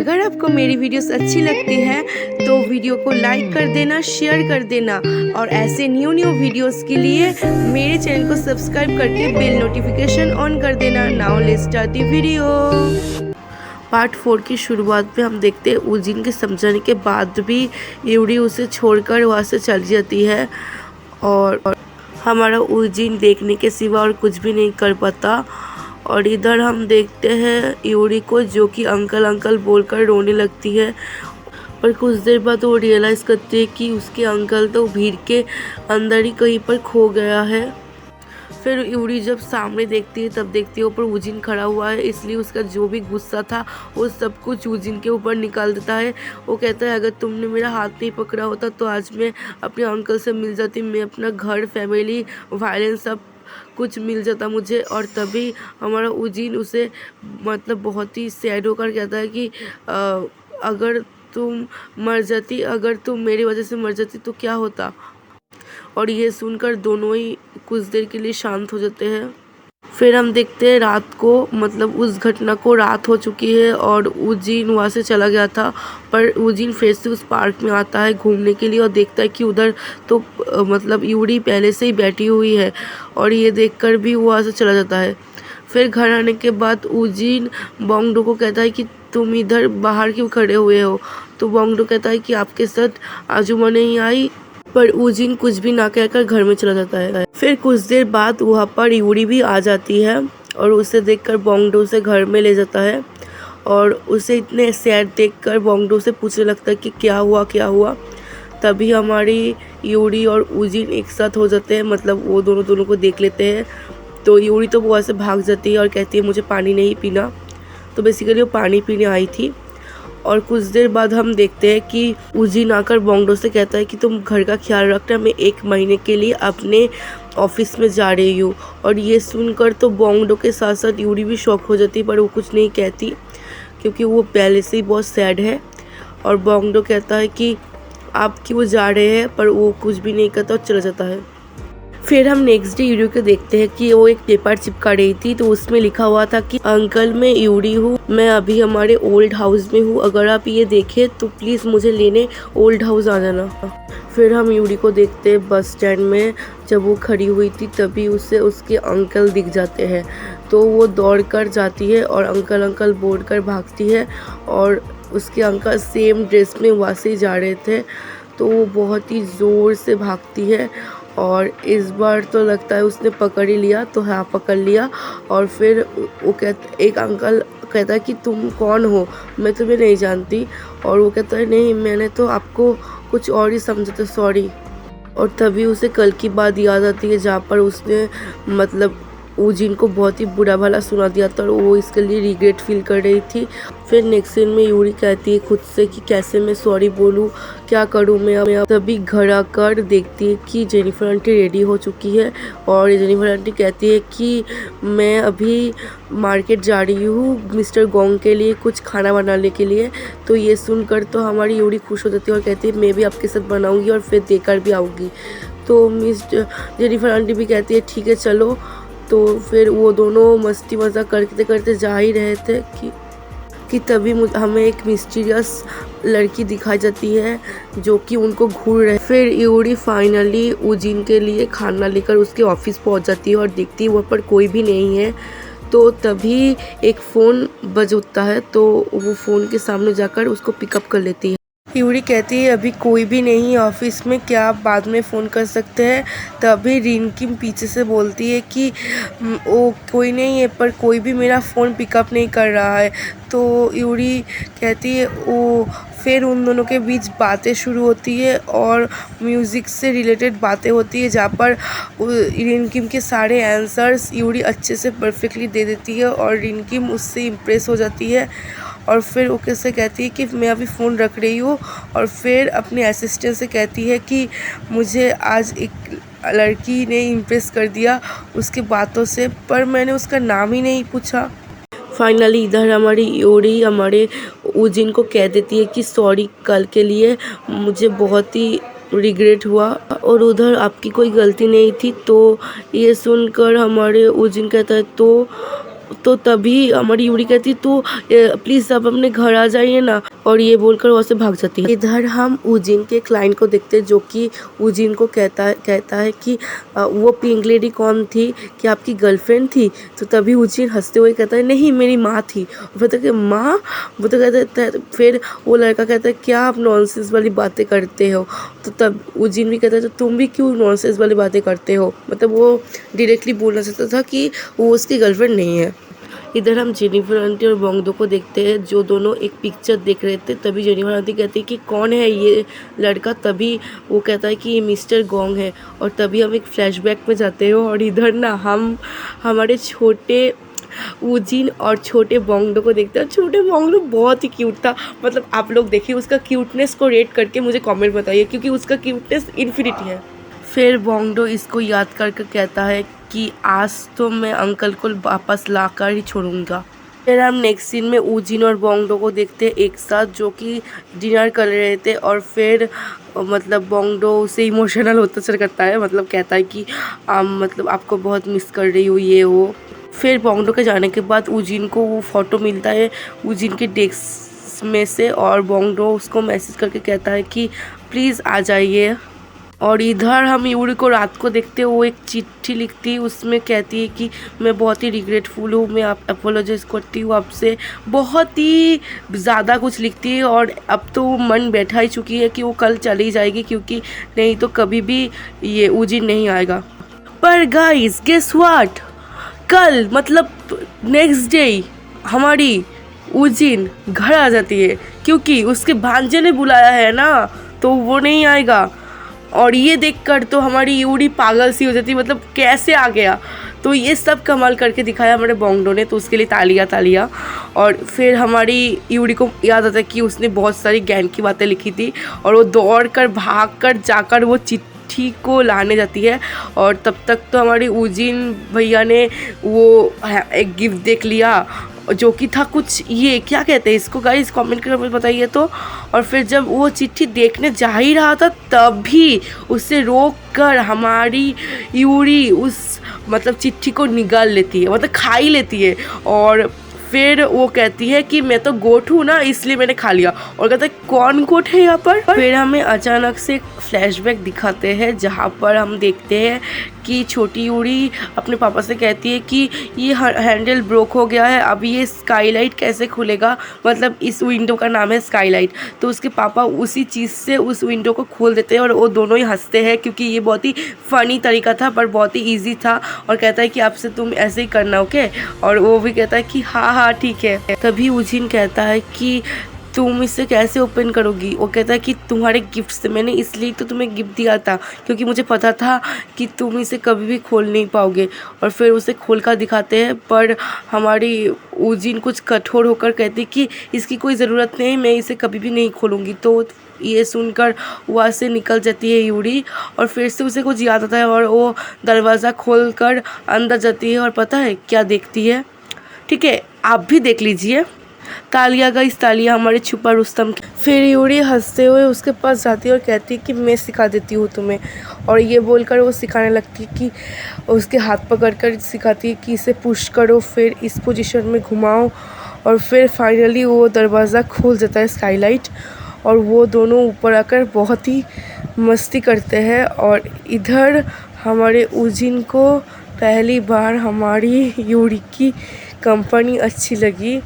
अगर आपको मेरी वीडियोस अच्छी लगती है तो वीडियो को लाइक कर देना, शेयर कर देना और ऐसे न्यू वीडियोस के लिए मेरे चैनल को सब्सक्राइब करके बेल नोटिफिकेशन ऑन कर देना। Now let's start the video. Part 4 की शुरुआत में हम देखते हैं उजिन के समझाने के बाद भी यूरी उसे छोड़कर वहाँ से चली जाती है और हमारा उजिन देखने के सिवा और कुछ भी नहीं कर पाता। और इधर हम देखते हैं यूरी को जो कि अंकल अंकल बोलकर रोने लगती है। पर कुछ देर बाद वो रियलाइज़ करती है कि उसके अंकल तो भीड़ के अंदर ही कहीं पर खो गया है। फिर यूरी जब सामने देखती है तब देखती है ऊपर उजिन खड़ा हुआ है, इसलिए उसका जो भी गुस्सा था वो सब कुछ उजिन के ऊपर निकाल देता है। वो कहता है अगर तुमने मेरा हाथ नहीं पकड़ा होता तो आज मैं अपने अंकल से मिल जाती, मैं अपना घर, फैमिली, वायलेंस सब कुछ मिल जाता मुझे। और तभी हमारा उजिन उसे मतलब बहुत ही सैड होकर कहता है कि अगर तुम मर जाती, अगर तुम मेरी वजह से मर जाती तो क्या होता। और ये सुनकर दोनों ही कुछ देर के लिए शांत हो जाते हैं। फिर हम देखते हैं रात को, मतलब उस घटना को रात हो चुकी है और उजिन वहाँ से चला गया था। पर उजिन फिर से उस पार्क में आता है घूमने के लिए और देखता है कि उधर तो मतलब यूरी पहले से ही बैठी हुई है और ये देखकर भी वो वहाँ से चला जाता है। फिर घर आने के बाद उजिन बोंगडो को कहता है कि तुम इधर बाहर क्यों खड़े हुए हो। तो बोंगडो कहता है कि आपके साथ आजुमा नहीं आई, पर उजिन कुछ भी ना कहकर घर में चला जाता है। फिर कुछ देर बाद वहाँ पर यूरी भी आ जाती है और उसे देखकर बोंगडो उसे घर में ले जाता है और उसे इतने सैड देखकर बोंगडो से पूछने लगता है कि क्या हुआ। तभी हमारी यूरी और उजिन एक साथ हो जाते हैं, मतलब वो दोनों को देख लेते हैं। तो यूरी तो वहाँ से भाग जाती है और कहती है मुझे पानी नहीं पीना। तो बेसिकली वो पानी पीने आई थी। और कुछ देर बाद हम देखते हैं कि उजिन आकर बोंगडो से कहता है कि तुम घर का ख्याल रखना, मैं 1 महीने के लिए अपने ऑफिस में जा रही हूँ। और ये सुनकर तो बोंगडो के साथ साथ यूरी भी शॉक हो जाती है, पर वो कुछ नहीं कहती क्योंकि वो पहले से ही बहुत सैड है। और बोंगडो कहता है कि आप क्यों जा रहे हैं, पर वो कुछ भी नहीं कहता और चला जाता है। फिर हम नेक्स्ट डे यूरी को देखते हैं कि वो एक पेपर चिपका रही थी, तो उसमें लिखा हुआ था कि अंकल मैं यूरी हूँ, मैं अभी हमारे ओल्ड हाउस में हूँ, अगर आप ये देखें तो प्लीज़ मुझे लेने ओल्ड हाउस आ जाना। फिर हम यूरी को देखते हैं बस स्टैंड में, जब वो खड़ी हुई थी तभी उसे उसके अंकल दिख जाते हैं। तो वो दौड़ कर जाती है और अंकल अंकल बोल कर भागती है और उसके अंकल सेम ड्रेस में वहाँ से जा रहे थे। तो वो बहुत ही ज़ोर से भागती है और इस बार तो लगता है उसने पकड़ ही लिया। तो हाँ, पकड़ लिया। और फिर वो एक अंकल कहता है कि तुम कौन हो, मैं तुम्हें नहीं जानती। और वो कहता है नहीं, मैंने तो आपको कुछ और ही समझा था, सॉरी। और तभी उसे कल की बात याद आती है जहाँ पर उसने मतलब उजिन को बहुत ही बुरा भला सुना दिया था और वो इसके लिए रिग्रेट फील कर रही थी। फिर नेक्स्ट सीन में यूरी कहती है खुद से कि कैसे मैं सॉरी बोलूँ, क्या करूँ मैं अब। तभी घर आकर देखती है कि जेनिफर आंटी रेडी हो चुकी है और जेनिफर आंटी कहती है कि मैं अभी मार्केट जा रही हूँ मिस्टर गोंग के लिए कुछ खाना बनाने के लिए। तो ये सुनकर तो हमारी यूरी खुश हो जाती है और कहती है मैं भी आपके साथ बनाऊँगी और फिर देकर भी आऊँगी। तो मिस जेनिफर आंटी भी कहती है ठीक है चलो। तो फिर वो दोनों मस्ती मज़ाक करते करते जा ही रहे थे कि तभी हमें एक मिस्टीरियस लड़की दिखाई जाती है जो कि उनको घूर रहे। फिर यूरी फाइनली उजिन के लिए खाना लेकर उसके ऑफिस पहुंच जाती है और देखती है वहाँ पर कोई भी नहीं है। तो तभी एक फ़ोन बज उठता है, तो वो फ़ोन के सामने जाकर उसको पिकअप कर लेती है। यूरी कहती है अभी कोई भी नहीं है ऑफिस में, क्या आप बाद में फ़ोन कर सकते हैं। तभी रिनकिम पीछे से बोलती है कि वो कोई नहीं है, पर कोई भी मेरा फ़ोन पिकअप नहीं कर रहा है। तो यूरी कहती है वो, फिर उन दोनों के बीच बातें शुरू होती है और म्यूज़िक से रिलेटेड बातें होती है जहाँ पर रिनकिम के सारे आंसर्स यूरी अच्छे से परफेक्टली दे देती है और रिनकिम उससे इम्प्रेस हो जाती है। और फिर वो कैसे कहती है कि मैं अभी फ़ोन रख रही हूँ और फिर अपने असिस्टेंट से कहती है कि मुझे आज एक लड़की ने इम्प्रेस कर दिया उसके बातों से, पर मैंने उसका नाम ही नहीं पूछा। फाइनली इधर हमारी यूरी हमारे उजिन को कह देती है कि सॉरी, कल के लिए मुझे बहुत ही रिग्रेट हुआ और उधर आपकी कोई गलती नहीं थी। तो ये सुनकर हमारे उजिन कहता है तो तो तभी हमारी यूरी कहती तो प्लीज़ आप अपने घर आ जाइए ना, और ये बोलकर वहाँ से भाग जाती है। इधर हम उजिन के क्लाइंट को देखते हैं जो कि उजिन को कहता है कि वो पिंक लेडी कौन थी, कि आपकी गर्लफ्रेंड थी। तो तभी उजिन हंसते हुए कहता है नहीं मेरी माँ थी। वो तो कि माँ, वो तो कहता है, फिर वो लड़का कहता है क्या आप नॉनसेंस वाली बातें करते हो। तो तब उजिन भी कहता है तो तुम भी क्यों नॉनसेंस वाली बातें करते हो। मतलब वो डायरेक्टली बोलना चाहता था कि वो उसकी गर्लफ्रेंड नहीं है। इधर हम जेनिफर आंटी और बोंगडो को देखते हैं जो दोनों एक पिक्चर देख रहे थे। तभी जेनिफर आंटी कहती है कि कौन है ये लड़का। तभी वो कहता है कि ये मिस्टर गोंग है। और तभी हम एक फ्लैशबैक में जाते हैं और इधर ना हम हमारे छोटे उजिन और छोटे बोंगडो को देखते हैं। छोटे बोंगडो बहुत ही क्यूट था। मतलब आप लोग देखिए उसका क्यूटनेस को रेट करके मुझे कमेंट बताइए, क्योंकि उसका क्यूटनेस इन्फिनिटी है। फिर बोंगडो इसको याद करके कहता है कि आज तो मैं अंकल को वापस लाकर ही छोड़ूंगा। फिर हम नेक्स्ट सीन में उजिन और बोंगडो को देखते हैं एक साथ जो कि डिनर कर रहे थे। और फिर मतलब बोंगडो उसे इमोशनल होता चल करता है, मतलब कहता है कि मतलब आपको बहुत मिस कर रही हूँ ये वो। फिर बोंगडो के जाने के बाद उजिन को वो फ़ोटो मिलता है उजिन के डेस्क में से, और बोंगडो उसको मैसेज करके कहता है कि प्लीज़ आ जाइए। और इधर हम यूरी को रात को देखते हैं, वो एक चिट्ठी लिखती है, उसमें कहती है कि मैं बहुत ही रिग्रेटफुल हूँ, मैं आप अपोलोजाइज़ करती हूँ आपसे, बहुत ही ज़्यादा कुछ लिखती है। और अब तो मन बैठा ही चुकी है कि वो कल चली जाएगी, क्योंकि नहीं तो कभी भी ये उजिन नहीं आएगा। पर गाइस गेस व्हाट, कल मतलब नेक्स्ट डे हमारी उजिन घर आ जाती है, क्योंकि उसके भांजे ने बुलाया है ना, तो वो नहीं आएगा। और ये देखकर तो हमारी यूरी पागल सी हो जाती, मतलब कैसे आ गया। तो ये सब कमाल करके दिखाया हमारे बोंगडो ने, तो उसके लिए तालियां। और फिर हमारी यूरी को याद आता है कि उसने बहुत सारी ज्ञान की बातें लिखी थी, और वो दौड़ कर भाग कर जाकर वो चिट्ठी को लाने जाती है। और तब तक तो हमारी उजिन भैया ने वो एक गिफ्ट देख लिया, जो कि था कुछ, ये क्या कहते हैं इसको गाइस, कमेंट करके बताइए तो। और फिर जब वो चिट्ठी देखने जा ही रहा था तभी उसे रोक कर हमारी यूरी उस मतलब चिट्ठी को निकाल लेती है, मतलब खा ही लेती है। और फिर वो कहती है कि मैं तो गोट हूँ ना, इसलिए मैंने खा लिया। और कहता है कौन गोट है यहाँ पर। फिर हमें अचानक से फ्लैशबैक दिखाते हैं जहाँ पर हम देखते हैं कि छोटी यूरी अपने पापा से कहती है कि ये हैंडल ब्रोक हो गया है, अब ये स्काईलाइट कैसे खुलेगा, मतलब इस विंडो का नाम है स्काईलाइट। तो उसके पापा उसी चीज़ से उस विंडो को खोल देते हैं और वो दोनों ही हंसते हैं, क्योंकि ये बहुत ही फ़नी तरीका था पर बहुत ही ईजी था। और कहता है कि आपसे तुम ऐसे ही करना, ओके। और वो भी कहता है कि हाँ ठीक है। तभी उजिन कहता है कि तुम इसे कैसे ओपन करोगी। वो कहता है कि तुम्हारे गिफ्ट से, मैंने इसलिए तो तुम्हें गिफ्ट दिया था क्योंकि मुझे पता था कि तुम इसे कभी भी खोल नहीं पाओगे। और फिर उसे खोल कर दिखाते हैं, पर हमारी उजिन कुछ कठोर होकर कहती कि इसकी कोई ज़रूरत नहीं, मैं इसे कभी भी नहीं खोलूँगी। तो ये सुनकर वहाँ से निकल जाती है यूरी, और फिर से उसे कुछ याद आता है और वो दरवाज़ा खोल कर अंदर जाती है। और पता है क्या देखती है, ठीक है आप भी देख लीजिए। तालिया का इस तालिया हमारे छुपा रुस्तम। फिर यूरी हंसते हुए उसके पास जाती है और कहती है कि मैं सिखा देती हूँ तुम्हें। और ये बोलकर वो सिखाने लगती है कि उसके हाथ पकड़कर सिखाती है कि इसे पुश करो, फिर इस पोजीशन में घुमाओ। और फिर फाइनली वो दरवाज़ा खुल जाता है स्काईलाइट, और वो दोनों ऊपर आकर बहुत ही मस्ती करते हैं। और इधर हमारे उजिन को पहली बार हमारी यूरी की कंपनी अच्छी लगी।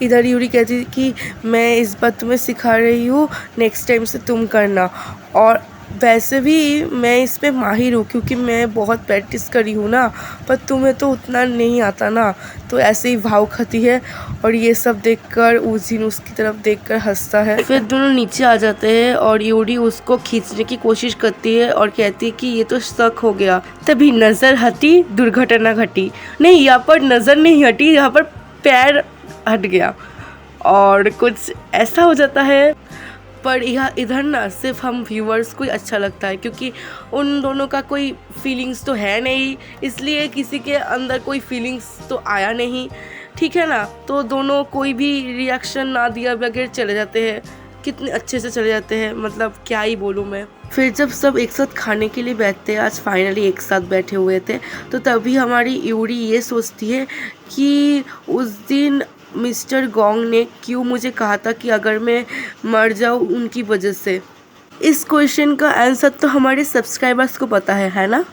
इधर यूरी कहती थी कि मैं इस बार तुम्हें सिखा रही हूँ, नेक्स्ट टाइम से तुम करना। और वैसे भी मैं इसमें माहिर हूँ क्योंकि मैं बहुत प्रैक्टिस करी हूँ ना, पर तुम्हें तो उतना नहीं आता ना। तो ऐसे ही भाव खाती है। और ये सब देखकर उजिन उसकी तरफ देखकर हंसता है। फिर दोनों नीचे आ जाते हैं और यूरी उसको खींचने की कोशिश करती है और कहती है कि ये तो शक हो गया। तभी नज़र हटी, दुर्घटना घटी। नहीं, यहाँ पर नज़र नहीं हटी, यहाँ पर पैर हट गया और कुछ ऐसा हो जाता है। पर यह इधर ना सिर्फ हम व्यूअर्स को ही अच्छा लगता है, क्योंकि उन दोनों का कोई फीलिंग्स तो है नहीं, इसलिए किसी के अंदर कोई फीलिंग्स तो आया नहीं, ठीक है ना। तो दोनों कोई भी रिएक्शन ना दिया बगैर चले जाते हैं, कितने अच्छे से चले जाते हैं, मतलब क्या ही बोलूँ मैं। फिर जब सब एक साथ खाने के लिए बैठते हैं, आज फाइनली एक साथ बैठे हुए थे, तो तभी हमारी यूरी ये सोचती है कि उस दिन मिस्टर गोंग ने क्यों मुझे कहा था कि अगर मैं मर जाऊँ उनकी वजह से। इस क्वेश्चन का आंसर तो हमारे सब्सक्राइबर्स को पता है ना।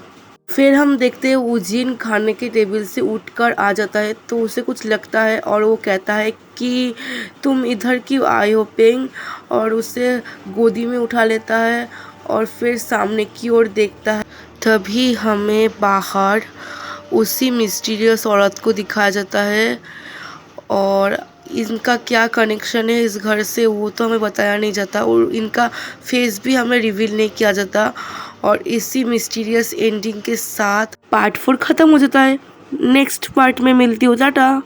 फिर हम देखते हैं उजिन खाने के टेबल से उठकर आ जाता है, तो उसे कुछ लगता है और वो कहता है कि तुम इधर क्यों आए हो पेंग, और उसे गोदी में उठा लेता है और फिर सामने की ओर देखता है। तभी हमें बाहर उसी मिस्टीरियस औरत को दिखाया जाता है, और इनका क्या कनेक्शन है इस घर से वो तो हमें बताया नहीं जाता, और इनका फेस भी हमें रिवील नहीं किया जाता। और इसी मिस्टीरियस एंडिंग के साथ पार्ट 4 ख़त्म हो जाता है। नेक्स्ट पार्ट में मिलती हूँ, टाटा।